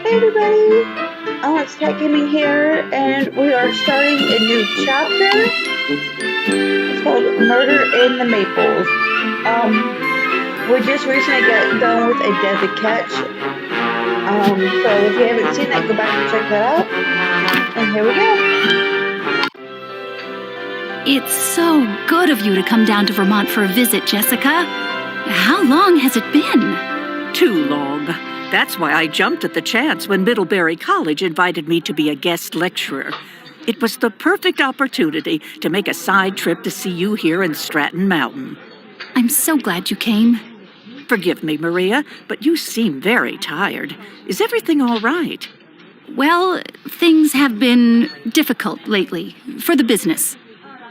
Hey everybody, it's Cat Gaming here, and we are starting a new chapter. It's called Murder in the Maples. We just recently got done with a deadly catch. So if you haven't seen that, go back and check that out. And here we go. It's so good of you to come down to Vermont for a visit, Jessica. How long has it been? Too long. That's why I jumped at the chance when Middlebury College invited me to be a guest lecturer. It was the perfect opportunity to make a side trip to see you here in Stratton Mountain. I'm so glad you came. Forgive me, Maria, but you seem very tired. Is everything all right? Well, things have been difficult lately, for the business.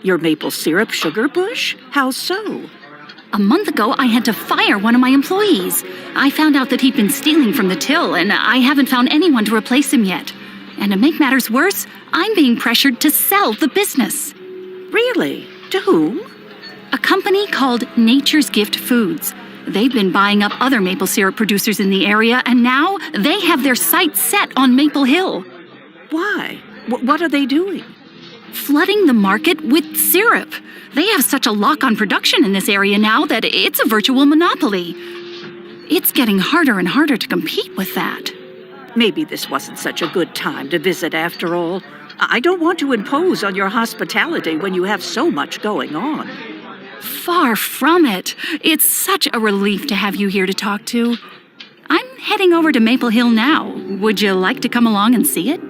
Your maple syrup sugar bush? How so? A month ago, I had to fire one of my employees. I found out that he'd been stealing from the till, and I haven't found anyone to replace him yet. And to make matters worse, I'm being pressured to sell the business. Really? To whom? A company called Nature's Gift Foods. They've been buying up other maple syrup producers in the area, and now they have their sights set on Maple Hill. Why? What are they doing? Flooding the market with syrup. They have such a lock on production in this area now that it's a virtual monopoly. It's getting harder and harder to compete with that. Maybe this wasn't such a good time to visit after all. I don't want to impose on your hospitality when you have so much going on. Far from it. It's such a relief to have you here to talk to. I'm heading over to Maple Hill now. Would you like to come along and see it?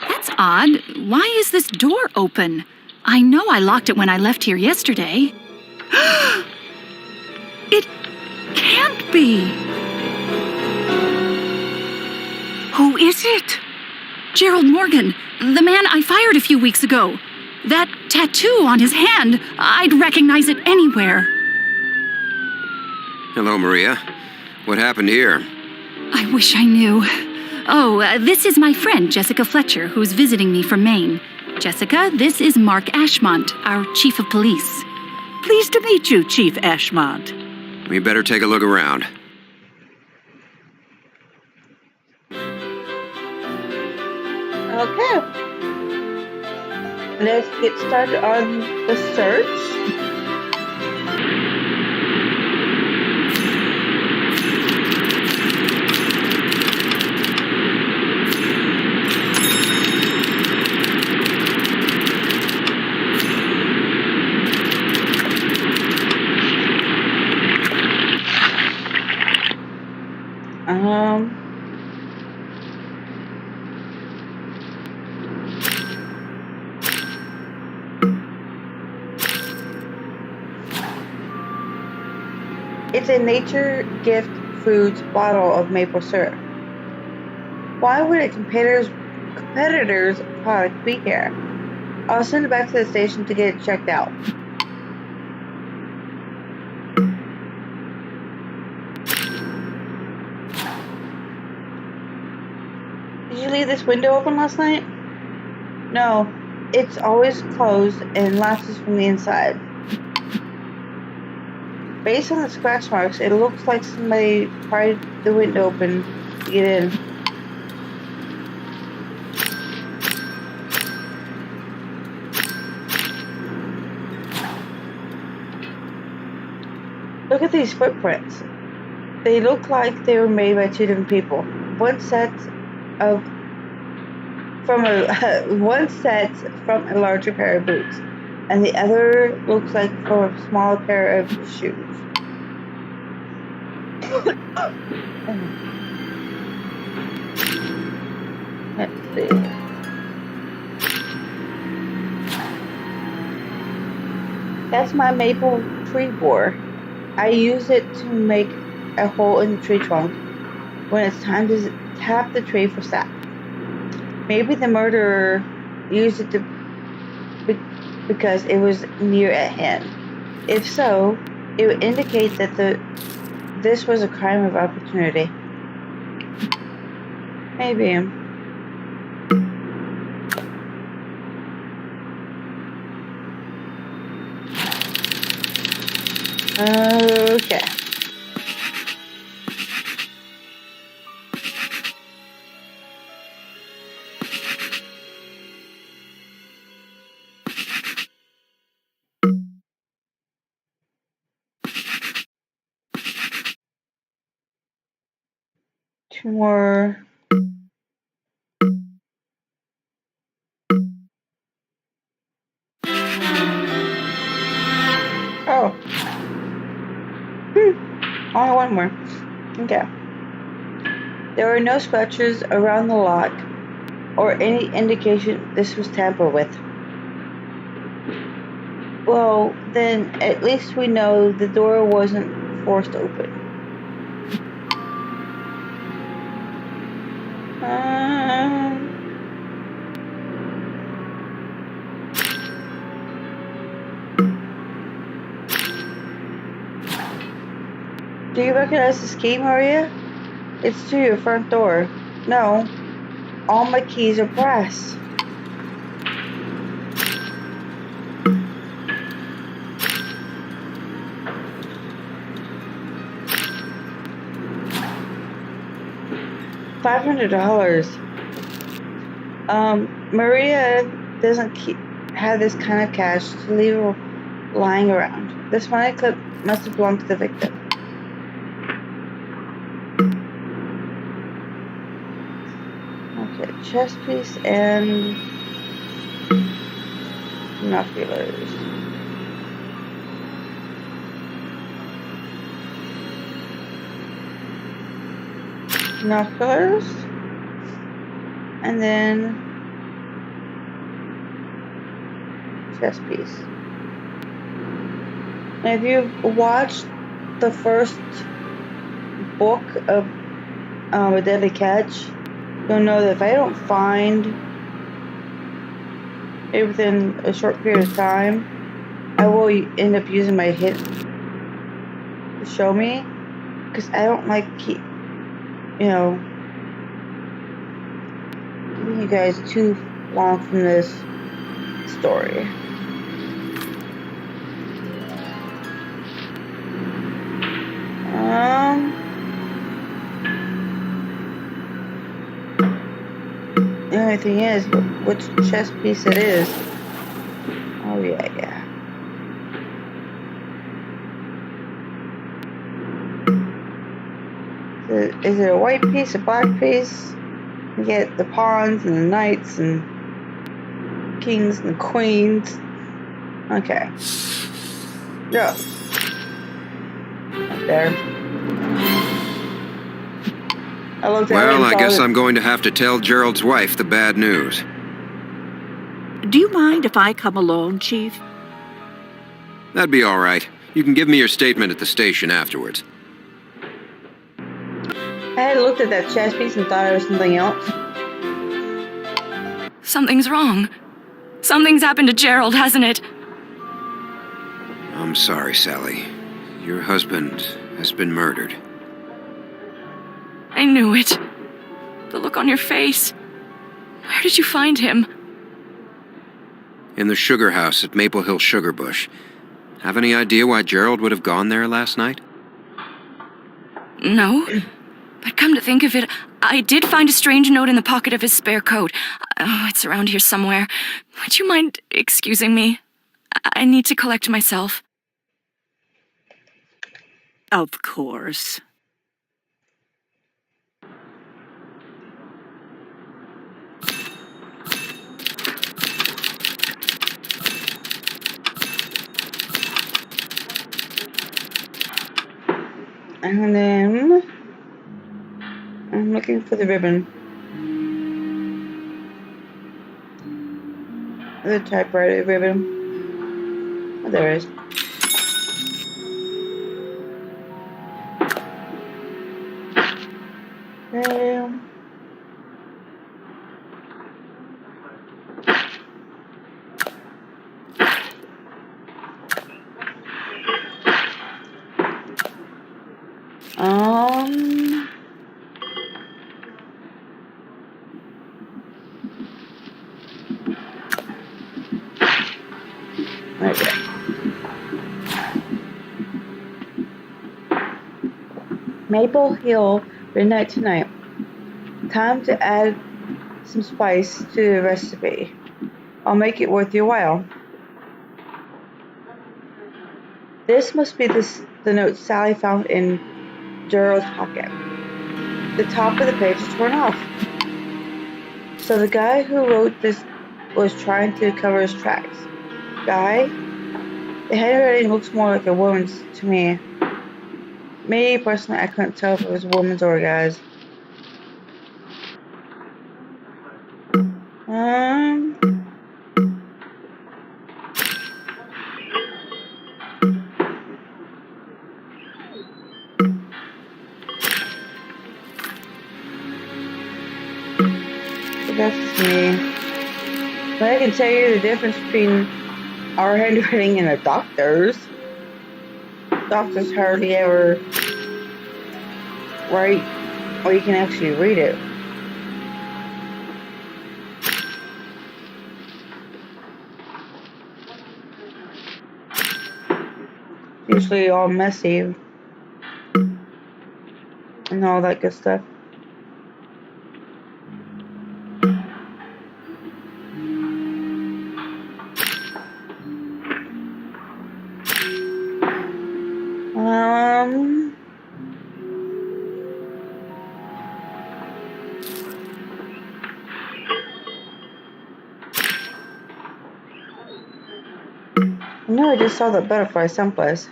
That's odd. Why is this door open? I know I locked it when I left here yesterday. It can't be. Who is it? Gerald Morgan, the man I fired a few weeks ago. That tattoo on his hand, I'd recognize it anywhere. Hello, Maria. What happened here? I wish I knew. Oh, this is my friend, Jessica Fletcher, who's visiting me from Maine. Jessica, this is Mark Ashmont, our chief of police. Pleased to meet you, Chief Ashmont. We better take a look around. Okay. Let's get started on the search. It's a Nature Gift Foods bottle of maple syrup. Why would a competitor's product be here? I'll send it back to the station to get it checked out. Did you leave this window open last night? No, it's always closed and latches from the inside. Based on the scratch marks, it looks like somebody pried the window open to get in. Look at these footprints. They look like they were made by two different people. One set from a larger pair of boots, and the other looks like from a smaller pair of shoes. Let's see. That's my maple tree borer. I use it to make a hole in the tree trunk when it's time to tap the tree for sap. Maybe the murderer used it because it was near at hand. If so, it would indicate that this was a crime of opportunity. Maybe. Okay. Two more. Oh. Only one more. Okay. There were no scratches around the lock or any indication this was tampered with. Well, then at least we know the door wasn't forced open. Do you recognize this key, Maria? It's to your front door. No, all my keys are brass. $500. Maria doesn't have this kind of cash to leave lying around. This money clip must have belonged to the victim. Okay, chest piece and binoculars. Binoculars. And then chess piece. And if you've watched the first book of A Deadly Catch, you'll know that if I don't find it within a short period of time, I will end up using my hit to show me, because I don't like giving you guys too long from this story. The only thing is, which chess piece it is. Oh yeah. Is it a white piece, a black piece? You get the pawns and the knights and kings and queens. Okay. Go. Right there. Well, I guess I'm going to have to tell Gerald's wife the bad news. Do you mind if I come alone, Chief? That'd be all right. You can give me your statement at the station afterwards. I had looked at that chess piece and thought it was something else. Something's wrong. Something's happened to Gerald, hasn't it? I'm sorry, Sally. Your husband has been murdered. I knew it. The look on your face. Where did you find him? In the sugar house at Maple Hill Sugar Bush. Have any idea why Gerald would have gone there last night? No. But come to think of it, I did find a strange note in the pocket of his spare coat. Oh, it's around here somewhere. Would you mind excusing me? I need to collect myself. Of course. And then I'm looking for the ribbon. The typewriter ribbon. Oh, there it is. Right there. Maple Hill midnight tonight. Time to add some spice to the recipe. I'll make it worth your while. This must be the note Sally found in Gerald's pocket. The top of the page is torn off. So the guy who wrote this was trying to cover his tracks. Guy? The handwriting looks more like a woman's to me. Me, personally, I couldn't tell if it was a woman's or a guy's. So that's just me. But I can tell you the difference between our handwriting and a doctor's. Doctors hardly ever write, or you can actually read it. Usually all messy and all that good stuff. I know I just saw that butterfly someplace.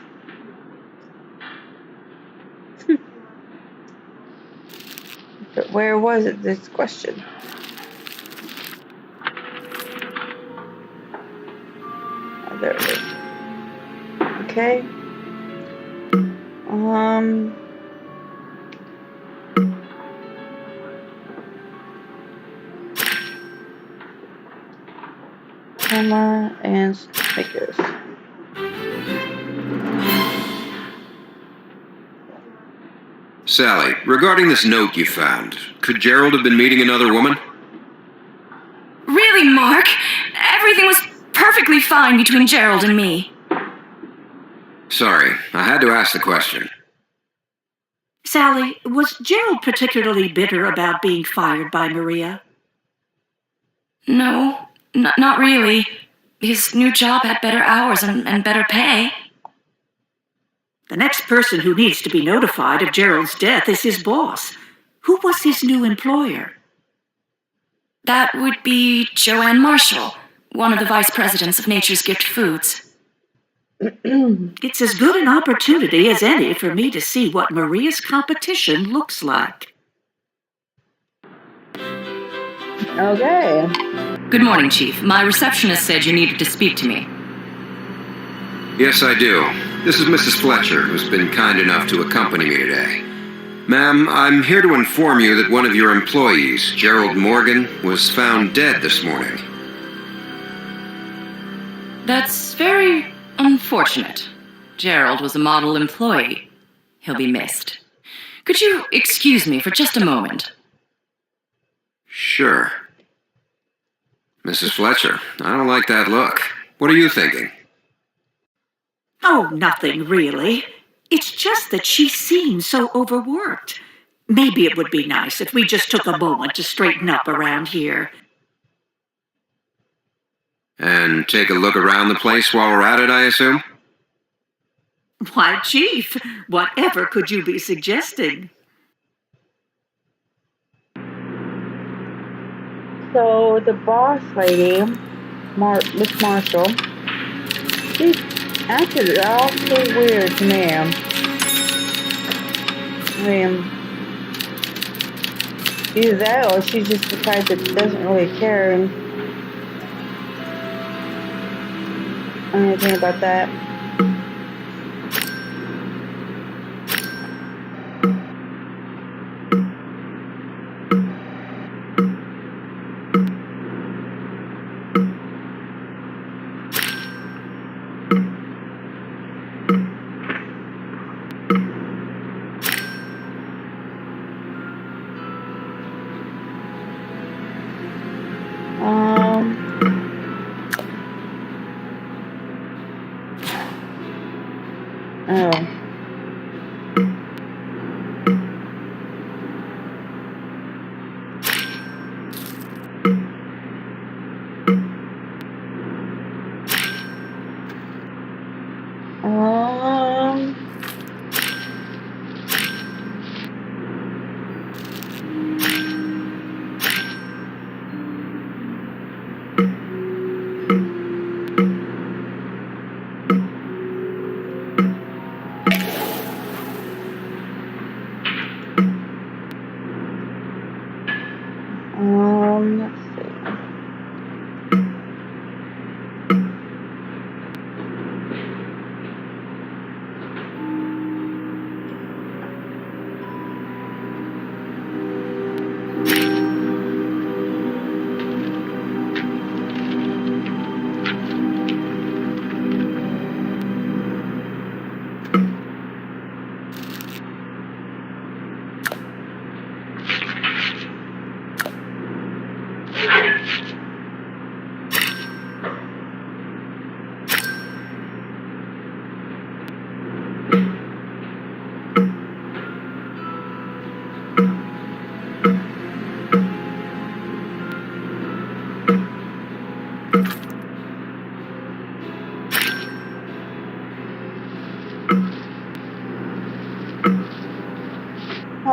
But where was it? This question. Oh, there it is. Okay. Camera and stickers. Sally, regarding this note you found, could Gerald have been meeting another woman? Really, Mark? Everything was perfectly fine between Gerald and me. Sorry, I had to ask the question. Sally, was Gerald particularly bitter about being fired by Maria? No, not really. His new job had better hours and better pay. The next person who needs to be notified of Gerald's death is his boss. Who was his new employer? That would be Joanne Marshall, one of the vice presidents of Nature's Gift Foods. It's as good an opportunity as any for me to see what Maria's competition looks like. Okay. Good morning, Chief. My receptionist said you needed to speak to me. Yes, I do. This is Mrs. Fletcher, who's been kind enough to accompany me today. Ma'am, I'm here to inform you that one of your employees, Gerald Morgan, was found dead this morning. That's very unfortunate. Gerald was a model employee. He'll be missed. Could you excuse me for just a moment? Sure. Mrs. Fletcher, I don't like that look. What are you thinking? Oh, nothing really. It's just that she seems so overworked. Maybe it would be nice if we just took a moment to straighten up around here. And take a look around the place while we're at it, I assume? Why, Chief, whatever could you be suggesting? So the boss lady, Miss Marshall, she acted all so weird to me. I mean, either that or she's just the type that doesn't really care anything about that.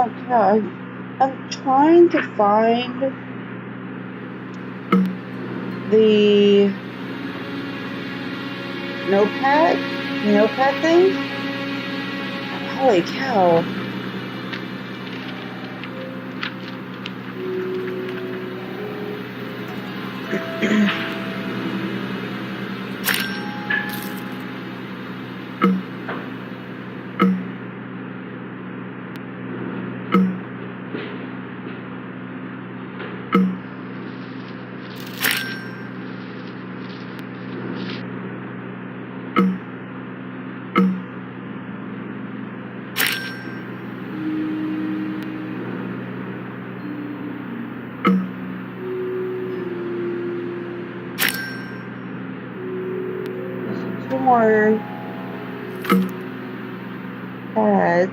Okay. I'm trying to find the notepad thing. Holy cow. There's two more pads.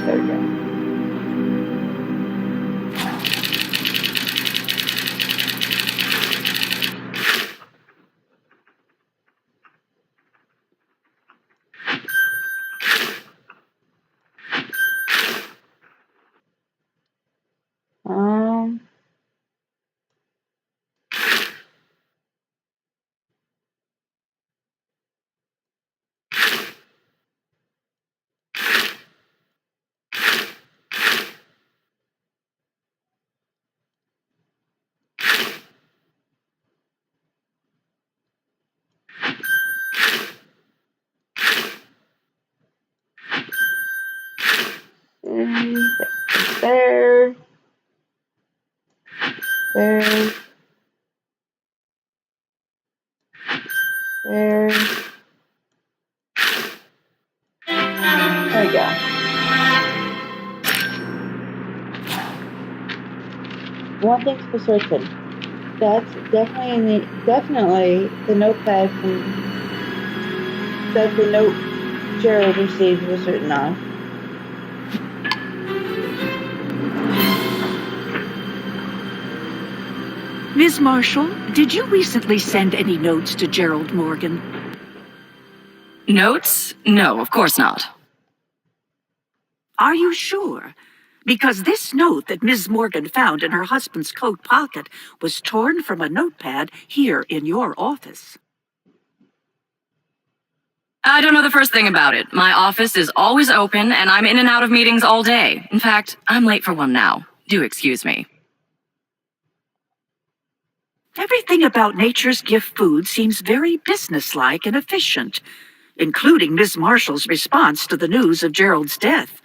There we go. Um, there, there, there. There we go. One thing's for certain. That's definitely the notepad that the note Gerald received was written on. Ms. Marshall, did you recently send any notes to Gerald Morgan? Notes? No, of course not. Are you sure? Because this note that Ms. Morgan found in her husband's coat pocket was torn from a notepad here in your office. I don't know the first thing about it. My office is always open, and I'm in and out of meetings all day. In fact, I'm late for one now. Do excuse me. Everything about Nature's Gift Food seems very businesslike and efficient, including Miss Marshall's response to the news of Gerald's death.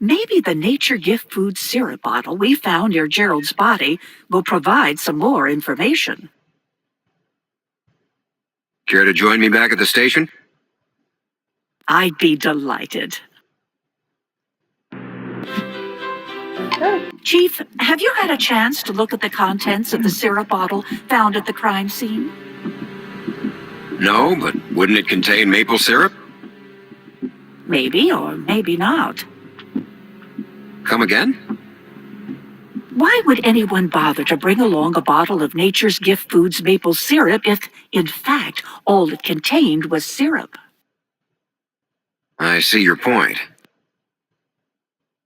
Maybe the Nature Gift Food syrup bottle we found near Gerald's body will provide some more information. Care to join me back at the station? I'd be delighted. Okay. Chief, have you had a chance to look at the contents of the syrup bottle found at the crime scene? No, but wouldn't it contain maple syrup? Maybe or maybe not. Come again? Why would anyone bother to bring along a bottle of Nature's Gift Foods maple syrup if, in fact, all it contained was syrup? I see your point.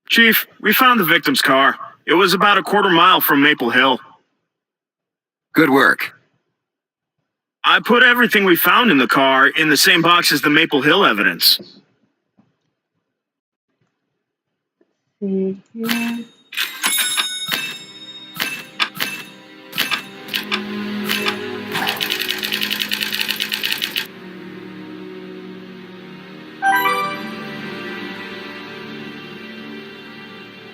Chief, we found the victim's car. It was about a quarter-mile from Maple Hill. Good work. I put everything we found in the car in the same box as the Maple Hill evidence. See here.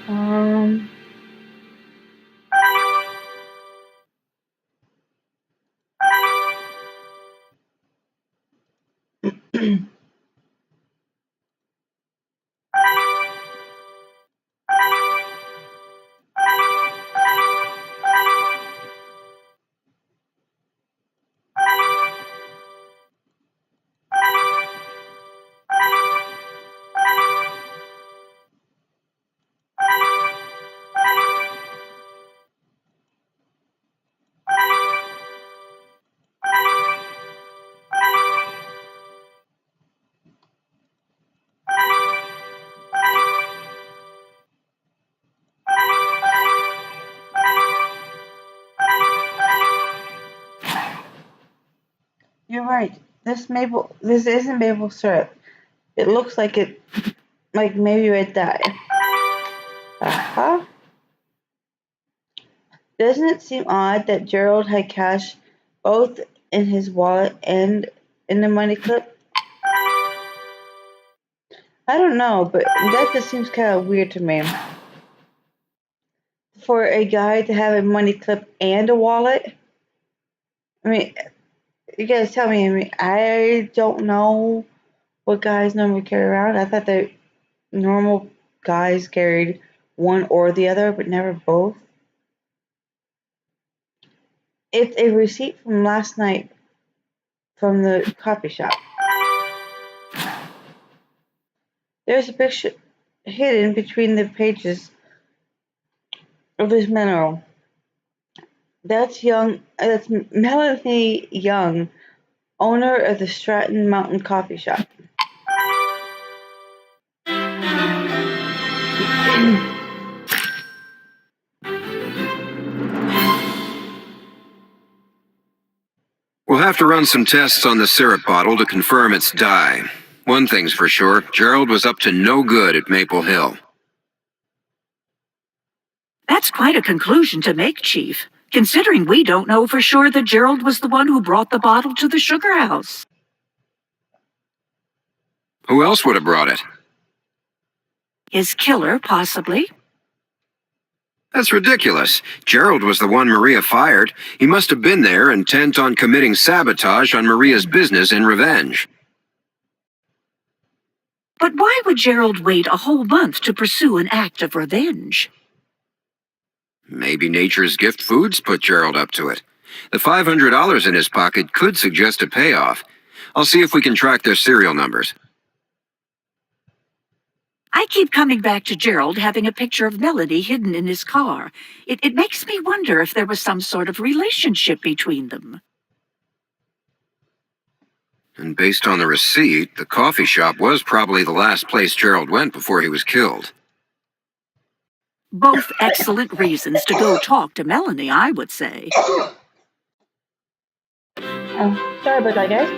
Um. Alright, this isn't maple syrup. It looks like maybe it died. Uh-huh. Doesn't it seem odd that Gerald had cash both in his wallet and in the money clip? I don't know, but that just seems kind of weird to me. For a guy to have a money clip and a wallet? I mean, you guys tell me. I mean, I don't know what guys normally carry around. I thought that normal guys carried one or the other, but never both. It's a receipt from last night from the coffee shop. There's a picture hidden between the pages of this mineral. That's Melanie Young, owner of the Stratton Mountain Coffee Shop. We'll have to run some tests on the syrup bottle to confirm it's dye. One thing's for sure, Gerald was up to no good at Maple Hill. That's quite a conclusion to make, Chief, considering we don't know for sure that Gerald was the one who brought the bottle to the sugar house. Who else would have brought it? His killer, possibly. That's ridiculous. Gerald was the one Maria fired. He must have been there, intent on committing sabotage on Maria's business in revenge. But why would Gerald wait a whole month to pursue an act of revenge? Maybe Nature's Gift Foods put Gerald up to it. The $500 in his pocket could suggest a payoff. I'll see if we can track their serial numbers. I keep coming back to Gerald having a picture of Melody hidden in his car. It makes me wonder if there was some sort of relationship between them. And based on the receipt, the coffee shop was probably the last place Gerald went before he was killed. Both excellent reasons to go talk to Melanie, I would say. Oh, sorry about that, guys.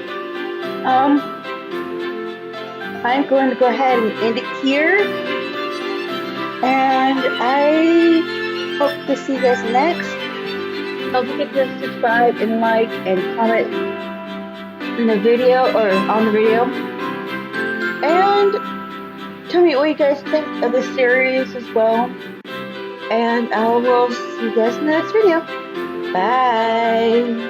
I'm going to go ahead and end it here. And I hope to see you guys next. Don't forget to subscribe and like and comment in the video or on the video. And tell me what you guys think of the series as well. And I will see you guys in the next video. Bye.